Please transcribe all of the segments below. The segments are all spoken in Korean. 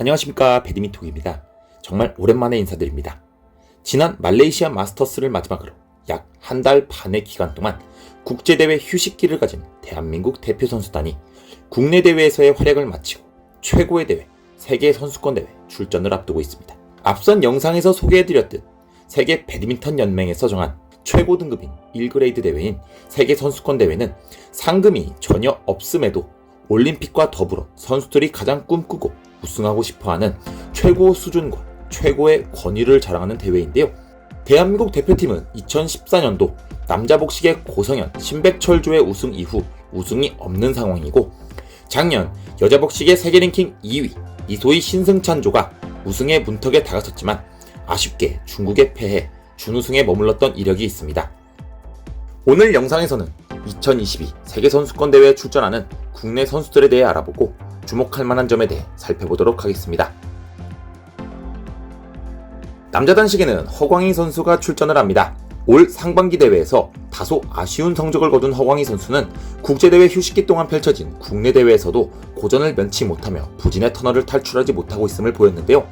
안녕하십니까, 배드민턴입니다. 정말 오랜만에 인사드립니다. 지난 말레이시아 마스터스를 마지막으로 약 한 달 반의 기간 동안 국제대회 휴식기를 가진 대한민국 대표 선수단이 국내 대회에서의 활약을 마치고 최고의 대회, 세계선수권대회 출전을 앞두고 있습니다. 앞선 영상에서 소개해드렸듯 세계 배드민턴 연맹에서 정한 최고 등급인 1그레이드 대회인 세계선수권대회는 상금이 전혀 없음에도 올림픽과 더불어 선수들이 가장 꿈꾸고 우승하고 싶어하는 최고 수준과 최고의 권위를 자랑하는 대회인데요. 대한민국 대표팀은 2014년도 남자 복식의 고성현, 신백철조의 우승 이후 우승이 없는 상황이고, 작년 여자 복식의 세계 랭킹 2위 이소희 신승찬조가 우승의 문턱에 다가섰지만 아쉽게 중국에 패해 준우승에 머물렀던 이력이 있습니다. 오늘 영상에서는 2022 세계선수권대회에 출전하는 국내 선수들에 대해 알아보고 주목할 만한 점에 대해 살펴보도록 하겠습니다. 남자 단식에는 허광희 선수가 출전을 합니다. 올 상반기 대회에서 다소 아쉬운 성적을 거둔 허광희 선수는 국제대회 휴식기 동안 펼쳐진 국내 대회에서도 고전을 면치 못하며 부진의 터널을 탈출하지 못하고 있음을 보였는데요.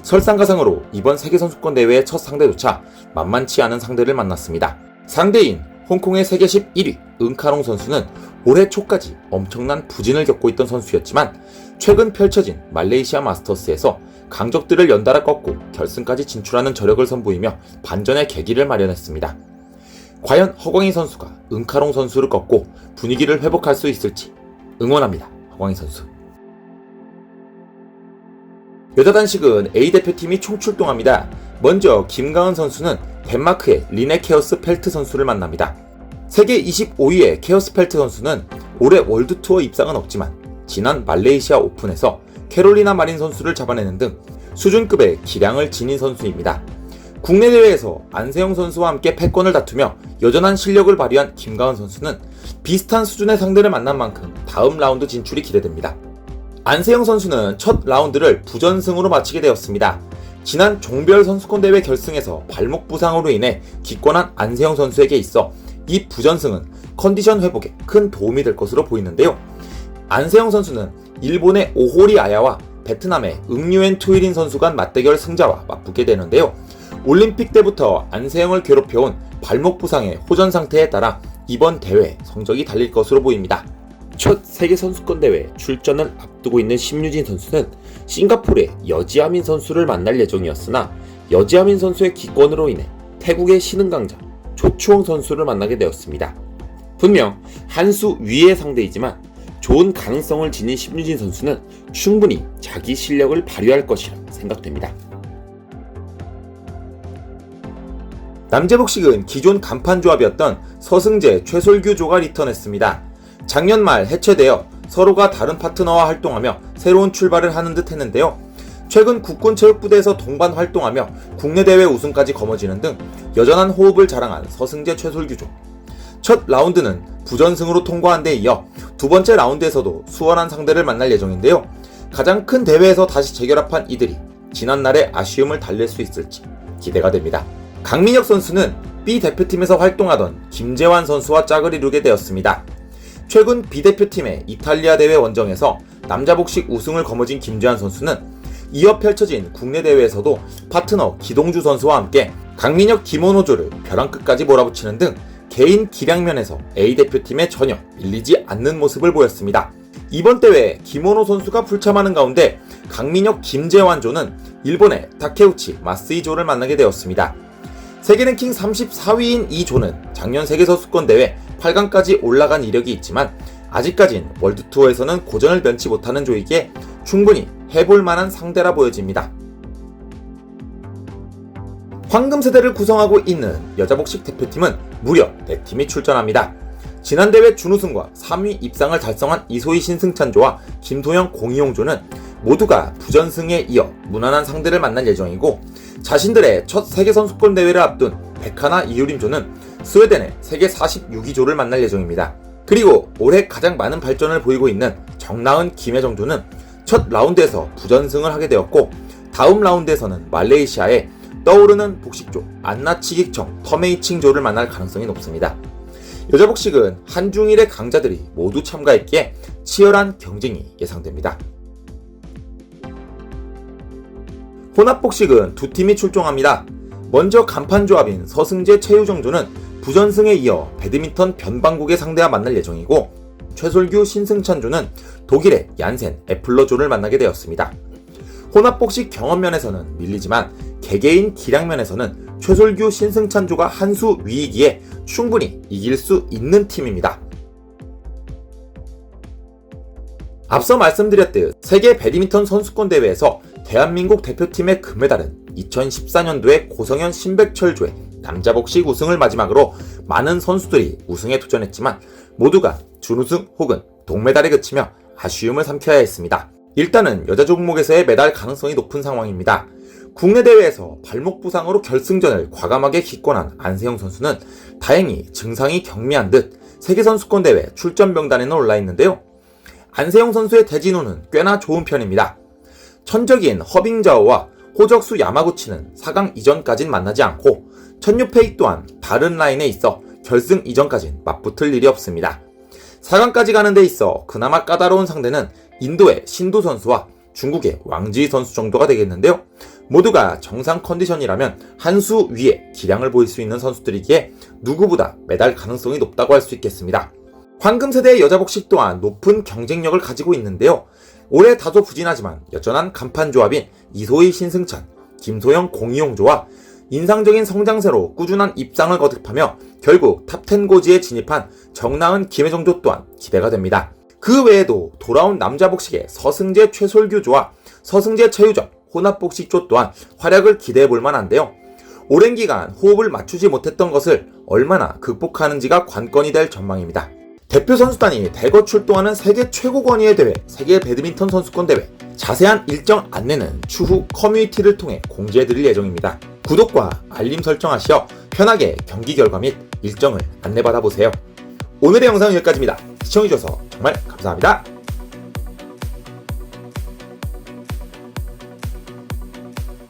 설상가상으로 이번 세계선수권대회의 첫 상대조차 만만치 않은 상대를 만났습니다. 상대인 홍콩의 세계십 1위 은카롱 선수는 올해 초까지 엄청난 부진을 겪고 있던 선수였지만 최근 펼쳐진 말레이시아 마스터스에서 강적들을 연달아 꺾고 결승까지 진출하는 저력을 선보이며 반전의 계기를 마련했습니다. 과연 허광희 선수가 은카롱 선수를 꺾고 분위기를 회복할 수 있을지 응원합니다. 허광희 선수. 여자 단식은 A대표팀이 총출동합니다. 먼저 김가은 선수는 덴마크의 리네 케어스펠트 선수를 만납니다. 세계 25위의 케어스펠트 선수는 올해 월드투어 입상은 없지만 지난 말레이시아 오픈에서 캐롤리나 마린 선수를 잡아내는 등 수준급의 기량을 지닌 선수입니다. 국내 대회에서 안세영 선수와 함께 패권을 다투며 여전한 실력을 발휘한 김가은 선수는 비슷한 수준의 상대를 만난 만큼 다음 라운드 진출이 기대됩니다. 안세영 선수는 첫 라운드를 부전승으로 마치게 되었습니다. 지난 종별 선수권대회 결승에서 발목 부상으로 인해 기권한 안세영 선수에게 있어 이 부전승은 컨디션 회복에 큰 도움이 될 것으로 보이는데요. 안세영 선수는 일본의 오호리 아야와 베트남의 응유엔 투이린 선수 간 맞대결 승자와 맞붙게 되는데요. 올림픽 때부터 안세영을 괴롭혀온 발목 부상의 호전 상태에 따라 이번 대회에 성적이 달릴 것으로 보입니다. 첫 세계선수권대회 출전을 앞두고 있는 심유진 선수는 싱가포르의 여지아민 선수를 만날 예정이었으나 여지아민 선수의 기권으로 인해 태국의 신흥강자 조추홍 선수를 만나게 되었습니다. 분명 한 수 위의 상대이지만 좋은 가능성을 지닌 심유진 선수는 충분히 자기 실력을 발휘할 것이라 생각됩니다. 남자 복식은 기존 간판 조합이었던 서승재, 최솔규조가 리턴했습니다. 작년 말 해체되어 서로가 다른 파트너와 활동하며 새로운 출발을 하는 듯 했는데요. 최근 국군체육부대에서 동반 활동하며 국내 대회 우승까지 거머쥐는 등 여전한 호흡을 자랑한 서승재, 최솔규조. 첫 라운드는 부전승으로 통과한 데 이어 두 번째 라운드에서도 수월한 상대를 만날 예정인데요. 가장 큰 대회에서 다시 재결합한 이들이 지난날의 아쉬움을 달랠 수 있을지 기대가 됩니다. 강민혁 선수는 B 대표팀에서 활동하던 김재환 선수와 짝을 이루게 되었습니다. 최근 B 대표팀의 이탈리아 대회 원정에서 남자 복식 우승을 거머쥔 김재환 선수는 이어 펼쳐진 국내 대회에서도 파트너 기동주 선수와 함께 강민혁 김원호조를 벼랑 끝까지 몰아붙이는 등 개인 기량면에서 A대표팀에 전혀 밀리지 않는 모습을 보였습니다. 이번 대회에 김원호 선수가 불참하는 가운데 강민혁 김재환조는 일본의 타케우치 마스이조를 만나게 되었습니다. 세계 랭킹 34위인 이 조는 작년 세계선수권대회 8강까지 올라간 이력이 있지만 아직까진 월드투어에서는 고전을 면치 못하는 조이기에 충분히 해볼 만한 상대라 보여집니다. 황금세대를 구성하고 있는 여자복식 대표팀은 무려 4팀이 출전합니다. 지난 대회 준우승과 3위 입상을 달성한 이소희 신승찬조와 김도영 공이용조는 모두가 부전승에 이어 무난한 상대를 만날 예정이고, 자신들의 첫 세계선수권 대회를 앞둔 백하나 이유림조는 스웨덴의 세계 46위조를 만날 예정입니다. 그리고 올해 가장 많은 발전을 보이고 있는 정나은 김혜정조는 첫 라운드에서 부전승을 하게 되었고, 다음 라운드에서는 말레이시아의 떠오르는 복식조 안나치기청 터메이칭조를 만날 가능성이 높습니다. 여자 복식은 한중일의 강자들이 모두 참가했기에 치열한 경쟁이 예상됩니다. 혼합복식은 두 팀이 출동합니다. 먼저 간판조합인 서승재 최유정조는 부전승에 이어 배드민턴 변방국의 상대와 만날 예정이고, 최솔규 신승찬조는 독일의 얀센 애플러조를 만나게 되었습니다. 혼합복식 경험면에서는 밀리지만 개개인 기량면에서는 최솔규 신승찬조가 한 수 위이기에 충분히 이길 수 있는 팀입니다. 앞서 말씀드렸듯 세계 배드민턴 선수권 대회에서 대한민국 대표팀의 금메달은 2014년도에 고성현 신백철조의 남자복식 우승을 마지막으로 많은 선수들이 우승에 도전했지만 모두가 준우승 혹은 동메달에 그치며 아쉬움을 삼켜야 했습니다. 일단은 여자 종목에서의 메달 가능성이 높은 상황입니다. 국내 대회에서 발목 부상으로 결승전을 과감하게 기권한 안세영 선수는 다행히 증상이 경미한 듯 세계선수권 대회 출전 명단에는 올라있는데요. 안세영 선수의 대진호는 꽤나 좋은 편입니다. 천적인 허빙자오와 호적수 야마구치는 4강 이전까진 만나지 않고 천유페이 또한 다른 라인에 있어 결승 이전까진 맞붙을 일이 없습니다. 4강까지 가는 데 있어 그나마 까다로운 상대는 인도의 신두 선수와 중국의 왕지희 선수 정도가 되겠는데요. 모두가 정상 컨디션이라면 한 수 위에 기량을 보일 수 있는 선수들이기에 누구보다 메달 가능성이 높다고 할 수 있겠습니다. 황금세대의 여자복식 또한 높은 경쟁력을 가지고 있는데요. 올해 다소 부진하지만 여전한 간판조합인 이소희 신승찬, 김소영 공이용조와 인상적인 성장세로 꾸준한 입상을 거듭하며 결국 탑10 고지에 진입한 정나은 김혜정조 또한 기대가 됩니다. 그 외에도 돌아온 남자복식의 서승재 최솔규조와 서승재 최유정 혼합복식조 또한 활약을 기대해볼 만한데요. 오랜 기간 호흡을 맞추지 못했던 것을 얼마나 극복하는지가 관건이 될 전망입니다. 대표 선수단이 대거 출동하는 세계 최고 권위의 대회, 세계 배드민턴 선수권 대회, 자세한 일정 안내는 추후 커뮤니티를 통해 공지해드릴 예정입니다. 구독과 알림 설정하시어 편하게 경기 결과 및 일정을 안내받아보세요. 오늘의 영상은 여기까지입니다. 시청해주셔서 정말 감사합니다.